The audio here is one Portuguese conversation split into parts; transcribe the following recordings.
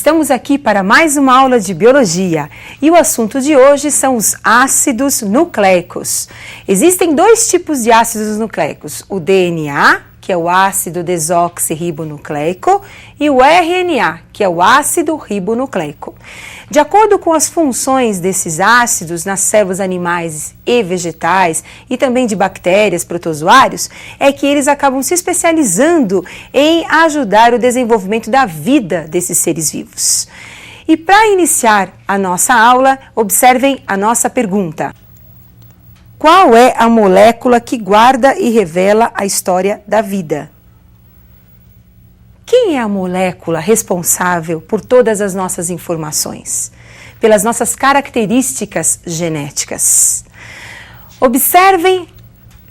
Estamos aqui para mais uma aula de biologia e o assunto de hoje são os ácidos nucleicos. Existem dois tipos de ácidos nucleicos, o DNA, que é o ácido desoxirribonucleico, e o RNA, que é o ácido ribonucleico. De acordo com as funções desses ácidos nas células animais e vegetais e também de bactérias, protozoários, é que eles acabam se especializando em ajudar o desenvolvimento da vida desses seres vivos. E para iniciar a nossa aula, observem a nossa pergunta. Qual é a molécula que guarda e revela a história da vida? Quem é a molécula responsável por todas as nossas informações? Pelas nossas características genéticas? Observem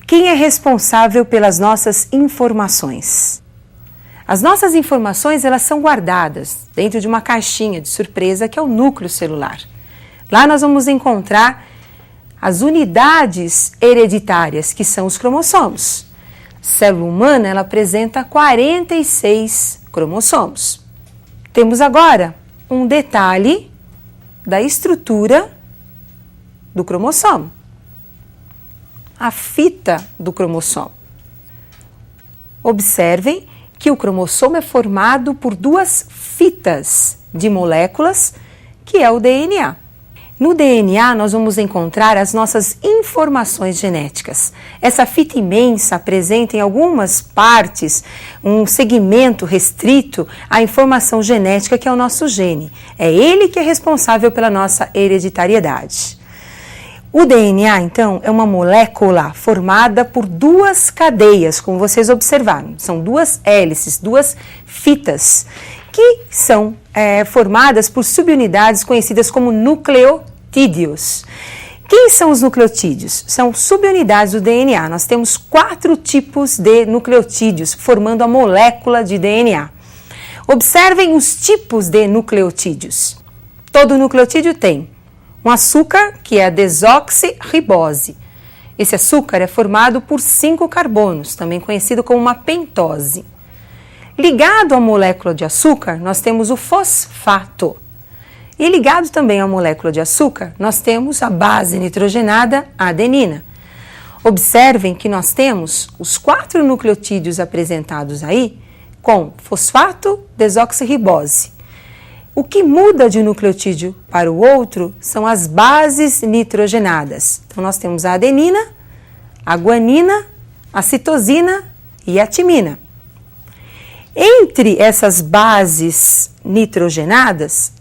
quem é responsável pelas nossas informações. As nossas informações, elas são guardadas dentro de uma caixinha de surpresa que é o núcleo celular. Lá nós vamos encontrar as unidades hereditárias, que são os cromossomos. A célula humana, ela apresenta 46 cromossomos. Temos agora um detalhe da estrutura do cromossomo. A fita do cromossomo. Observem que o cromossomo é formado por duas fitas de moléculas, que é o DNA. No DNA, nós vamos encontrar as nossas informações genéticas. Essa fita imensa apresenta em algumas partes um segmento restrito à informação genética que é o nosso gene. É ele que é responsável pela nossa hereditariedade. O DNA, então, é uma molécula formada por duas cadeias, como vocês observaram. São duas hélices, duas fitas, que são formadas por subunidades conhecidas como nucleotídeos. Quem são os nucleotídeos? São subunidades do DNA. Nós temos 4 tipos de nucleotídeos formando a molécula de DNA. Observem os tipos de nucleotídeos. Todo nucleotídeo tem um açúcar, que é a desoxirribose. Esse açúcar é formado por 5 carbonos, também conhecido como uma pentose. Ligado à molécula de açúcar, nós temos o fosfato. E ligado também à molécula de açúcar, nós temos a base nitrogenada, a adenina. Observem que nós temos os 4 nucleotídeos apresentados aí com fosfato, desoxirribose. O que muda de um nucleotídeo para o outro são as bases nitrogenadas. Então, nós temos a adenina, a guanina, a citosina e a timina. Entre essas bases nitrogenadas,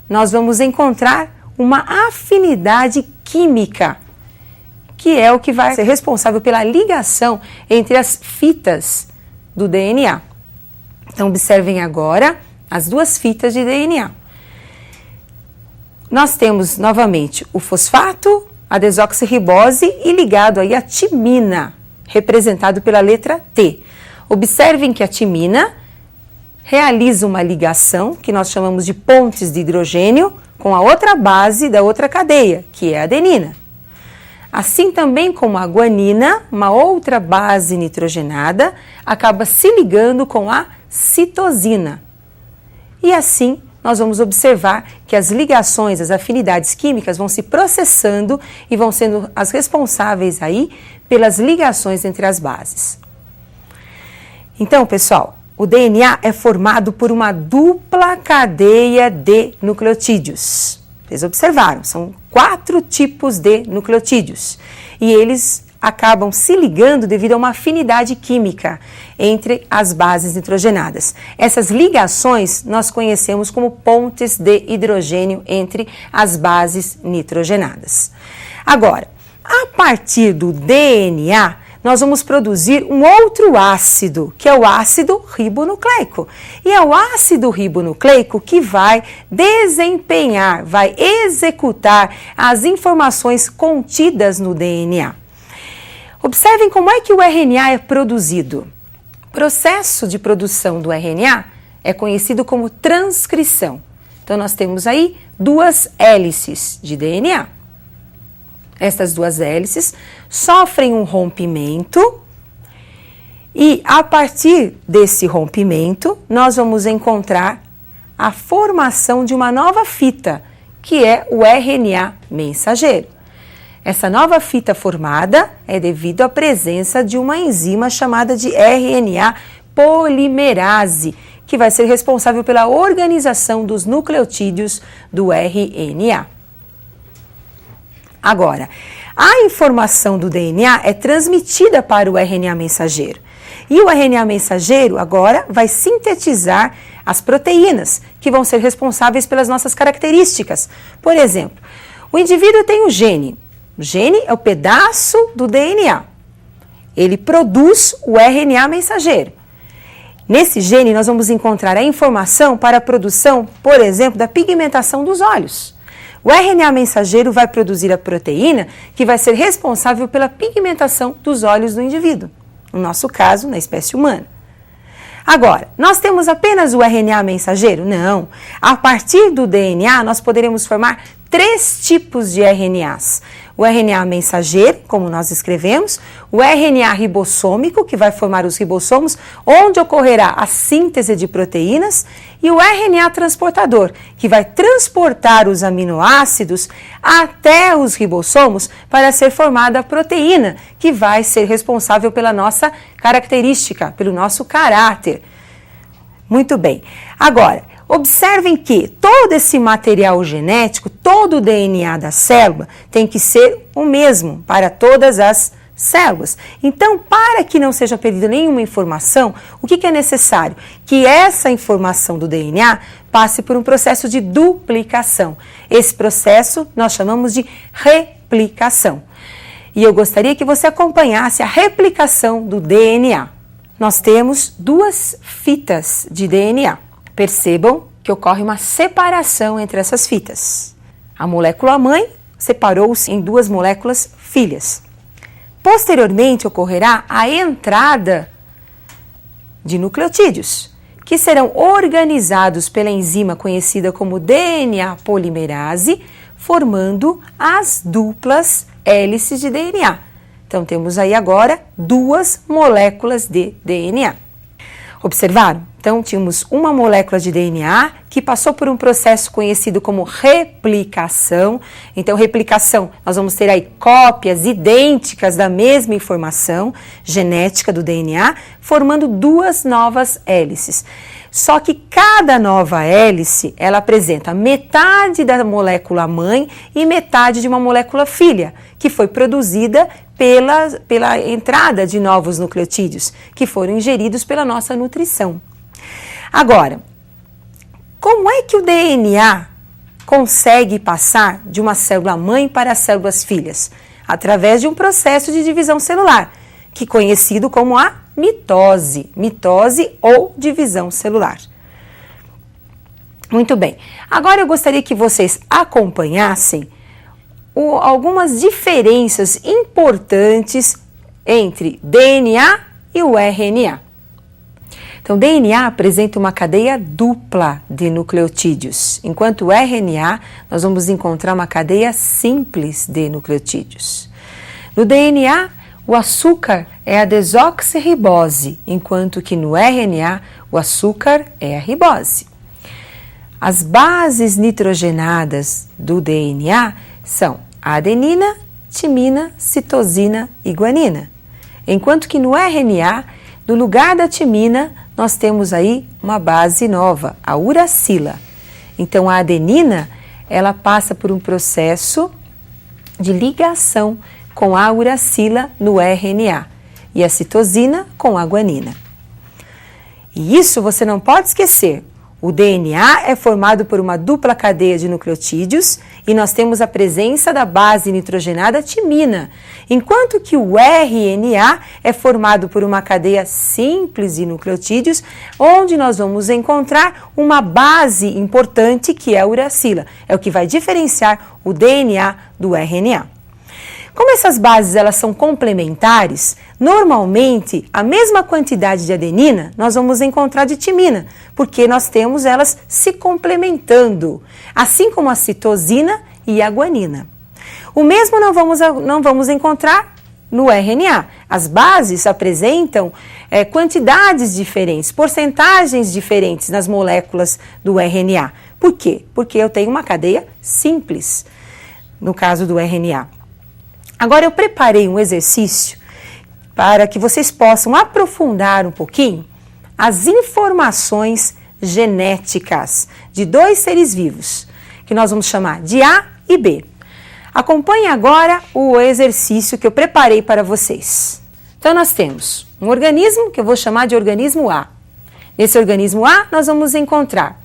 nós vamos encontrar uma afinidade química, que é o que vai ser responsável pela ligação entre as fitas do DNA. Então, observem agora as duas fitas de DNA. Nós temos novamente o fosfato, a desoxirribose e ligado aí a timina, representado pela letra T. Observem que a timina realiza uma ligação, que nós chamamos de pontes de hidrogênio, com a outra base da outra cadeia, que é a adenina. Assim também como a guanina, uma outra base nitrogenada, acaba se ligando com a citosina. E assim, nós vamos observar que as ligações, as afinidades químicas vão se processando e vão sendo as responsáveis aí pelas ligações entre as bases. Então, pessoal, o DNA é formado por uma dupla cadeia de nucleotídeos. Vocês observaram, são 4 tipos de nucleotídeos e eles acabam se ligando devido a uma afinidade química entre as bases nitrogenadas. Essas ligações nós conhecemos como pontes de hidrogênio entre as bases nitrogenadas. Agora, a partir do DNA, nós vamos produzir um outro ácido, que é o ácido ribonucleico. E é o ácido ribonucleico que vai desempenhar, vai executar as informações contidas no DNA. Observem como é que o RNA é produzido. O processo de produção do RNA é conhecido como transcrição. Então, nós temos aí 2 hélices de DNA. Estas 2 hélices sofrem um rompimento e, a partir desse rompimento, nós vamos encontrar a formação de uma nova fita, que é o RNA mensageiro. Essa nova fita formada é devido à presença de uma enzima chamada de RNA polimerase, que vai ser responsável pela organização dos nucleotídeos do RNA. Agora, a informação do DNA é transmitida para o RNA mensageiro. E o RNA mensageiro agora vai sintetizar as proteínas, que vão ser responsáveis pelas nossas características. Por exemplo, o indivíduo tem um gene. O gene é o pedaço do DNA. Ele produz o RNA mensageiro. Nesse gene, nós vamos encontrar a informação para a produção, por exemplo, da pigmentação dos olhos. O RNA mensageiro vai produzir a proteína que vai ser responsável pela pigmentação dos olhos do indivíduo. No nosso caso, na espécie humana. Agora, nós temos apenas o RNA mensageiro? Não. A partir do DNA, nós poderemos formar 3 tipos de RNAs. O RNA mensageiro, como nós escrevemos, o RNA ribossômico, que vai formar os ribossomos, onde ocorrerá a síntese de proteínas, e o RNA transportador, que vai transportar os aminoácidos até os ribossomos para ser formada a proteína, que vai ser responsável pela nossa característica, pelo nosso caráter. Muito bem. Agora, observem que todo esse material genético, todo o DNA da célula tem que ser o mesmo para todas as células. Então, para que não seja perdida nenhuma informação, o que é necessário? Que essa informação do DNA passe por um processo de duplicação. Esse processo nós chamamos de replicação. E eu gostaria que você acompanhasse a replicação do DNA. Nós temos 2 fitas de DNA. Percebam que ocorre uma separação entre essas fitas. A molécula mãe separou-se em 2 moléculas filhas. Posteriormente, ocorrerá a entrada de nucleotídeos, que serão organizados pela enzima conhecida como DNA polimerase, formando as duplas hélices de DNA. Então, temos aí agora 2 moléculas de DNA. Observaram? Então, tínhamos uma molécula de DNA que passou por um processo conhecido como replicação. Então, replicação, nós vamos ter aí cópias idênticas da mesma informação genética do DNA, formando 2 novas hélices. Só que cada nova hélice, ela apresenta metade da molécula mãe e metade de uma molécula filha, que foi produzida pela entrada de novos nucleotídeos, que foram ingeridos pela nossa nutrição. Agora, como é que o DNA consegue passar de uma célula mãe para as células filhas? Através de um processo de divisão celular, que é conhecido como a mitose ou divisão celular. Muito bem, agora eu gostaria que vocês acompanhassem algumas diferenças importantes entre DNA e o RNA. Então, DNA apresenta uma cadeia dupla de nucleotídeos, enquanto o RNA nós vamos encontrar uma cadeia simples de nucleotídeos. No DNA, o açúcar é a desoxirribose, enquanto que no RNA o açúcar é a ribose. As bases nitrogenadas do DNA são a adenina, timina, citosina e guanina, enquanto que no RNA, no lugar da timina, nós temos aí uma base nova, a uracila. Então, a adenina, ela passa por um processo de ligação com a uracila no RNA e a citosina com a guanina. E isso você não pode esquecer. O DNA é formado por uma dupla cadeia de nucleotídeos e nós temos a presença da base nitrogenada timina, enquanto que o RNA é formado por uma cadeia simples de nucleotídeos, onde nós vamos encontrar uma base importante que é a uracila. É o que vai diferenciar o DNA do RNA. Como essas bases elas são complementares, normalmente a mesma quantidade de adenina nós vamos encontrar de timina, porque nós temos elas se complementando, assim como a citosina e a guanina. O mesmo não vamos encontrar no RNA. As bases apresentam quantidades diferentes, porcentagens diferentes nas moléculas do RNA. Por quê? Porque eu tenho uma cadeia simples, no caso do RNA. Agora eu preparei um exercício para que vocês possam aprofundar um pouquinho as informações genéticas de dois seres vivos, que nós vamos chamar de A e B. Acompanhe agora o exercício que eu preparei para vocês. Então nós temos um organismo que eu vou chamar de organismo A. Nesse organismo A nós vamos encontrar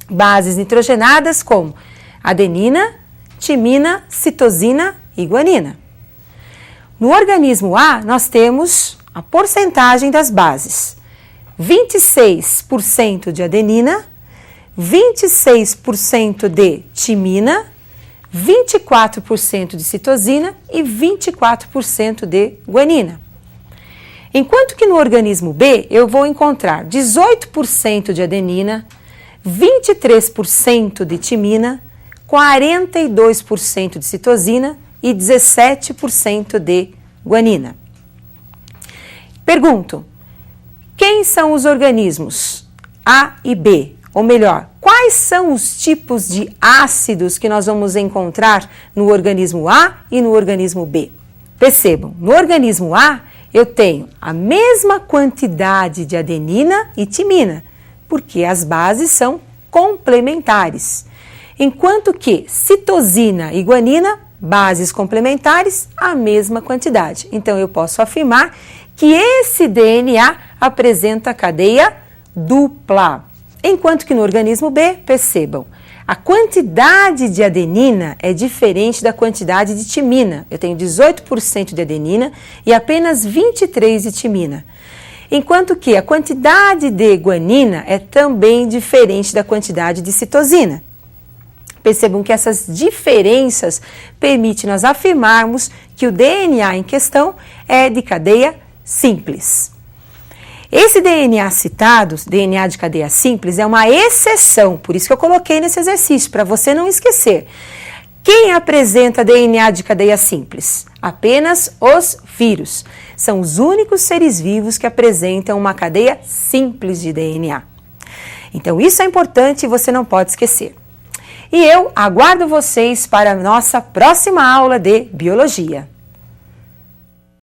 bases nitrogenadas como adenina, timina, citosina e guanina. No organismo A nós temos a porcentagem das bases: 26% de adenina, 26% de timina, 24% de citosina e 24% de guanina. Enquanto que no organismo B eu vou encontrar 18% de adenina, 23% de timina, 42% de citosina e 17% de guanina. Pergunto: quem são os organismos A e B? Ou melhor, quais são os tipos de ácidos que nós vamos encontrar no organismo A e no organismo B? Percebam, no organismo A eu tenho a mesma quantidade de adenina e timina, porque as bases são complementares. Enquanto que citosina e guanina, bases complementares, a mesma quantidade. Então eu posso afirmar que esse DNA apresenta cadeia dupla. Enquanto que no organismo B, percebam, a quantidade de adenina é diferente da quantidade de timina. Eu tenho 18% de adenina e apenas 23% de timina. Enquanto que a quantidade de guanina é também diferente da quantidade de citosina. Percebam que essas diferenças permitem nós afirmarmos que o DNA em questão é de cadeia simples. Esse DNA citado, DNA de cadeia simples, é uma exceção, por isso que eu coloquei nesse exercício, para você não esquecer. Quem apresenta DNA de cadeia simples? Apenas os vírus. São os únicos seres vivos que apresentam uma cadeia simples de DNA. Então isso é importante e você não pode esquecer. E eu aguardo vocês para a nossa próxima aula de Biologia.